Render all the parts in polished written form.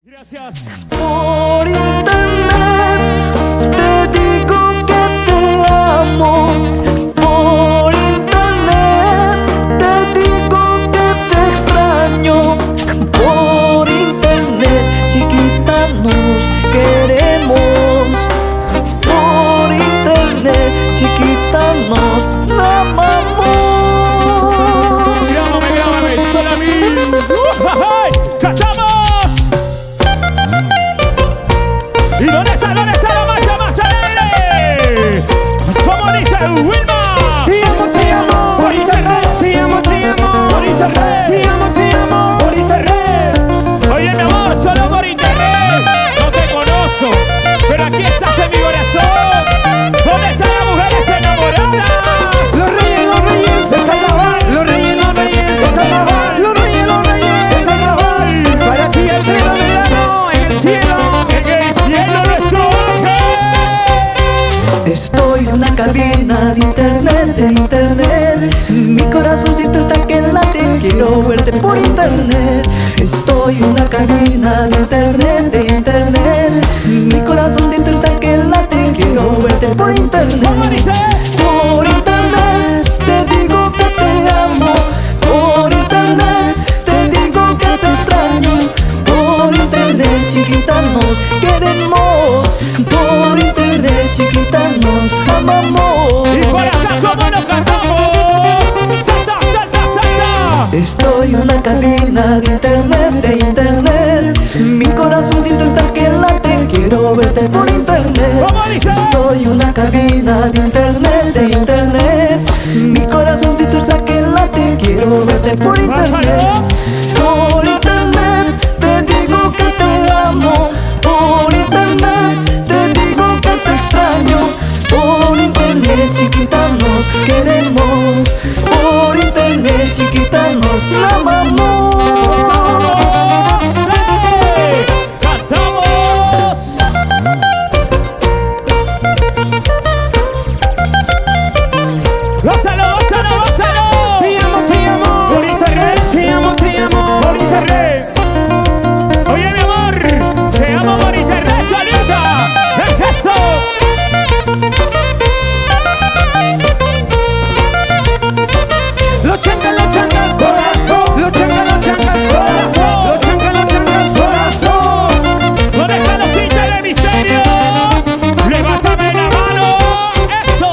Gracias. Por internet te digo que te amo. Por internet te digo que te extraño. Por internet, chiquita, nos queremos. Por internet, chiquita, nos amamos. Grábame, solo a mí. ¡Cachamos! ¿Y dónde está la marcha más alegre? ¿Cómo dice Wilma? Te amo, por internet. Te amo, por internet. Te amo, por internet. Oye, mi amor, solo por internet. No te conozco, pero aquí estás en mi corazón. ¿Dónde están las mujeres enamoradas? Los reyes del carnaval. Los reyes del carnaval. Los reyes del carnaval. Para ti el tren de verano en el cielo. En el cielo nuestro ángel. Estoy en una cabina de internet, mi corazoncito está que late, quiero verte por internet. Estoy en una cabina de internet, mi corazoncito está que late, quiero verte por internet. ¿Cómo dice? Por internet te digo que te amo. Por internet te digo que te extraño. Por internet, chiquita, nos queremos. Por internet, chiquita, nos amamos. Y por acá, ¿cómo nos cantamos? ¡Salta, salta, salta! Estoy en una cabina de internet, mi corazoncito está que late, quiero verte por internet. ¿Cómo dice? Estoy en una cabina de internet, mi corazoncito está que late, quiero verte por internet. Por internet te digo que te amo. Por internet te digo que te extraño. Por internet, chiquita, nos queremos. Por internet, chiquita, nos amamos. ¡Sí! ¡Cantamos! ¡Gózalo, gózalo, gózalo! Te amo, Por internet. te amo, Por internet. Oye, mi amor, te amo por internet, solita. ¡Eso! Los changas, corazón. Los changas, corazón. Los changas, corazón. ¿Dónde están los hinchas de misterios? ¡Levántame la mano! ¡Eso!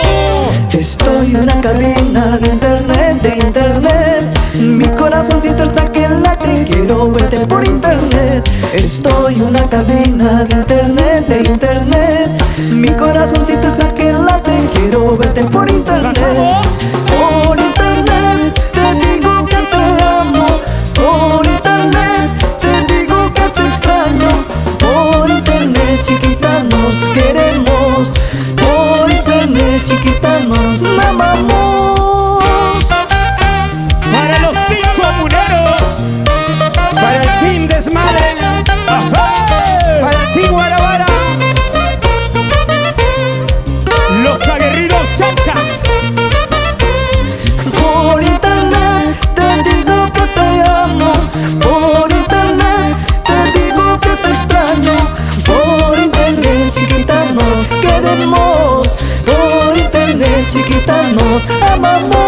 Estoy en una cabina de internet, mi corazoncito está que late, quiero verte por internet. Estoy en una cabina de internet, mi corazoncito está que late, quiero verte por internet. Por internet te digo que te amo. Por internet te digo que te extraño. Por internet, chiquita, nos queremos. Por internet, chiquita, nos amamos. Para los team comuneros. Para el team Desmadre, ¡Ajá! para el team Guarabara. Los aguerridos chancas. Por internet te digo que te amo. Por internet te digo que te extraño. Por internet, chiquita, nos queremos. Por internet, chiquita, nos amamos.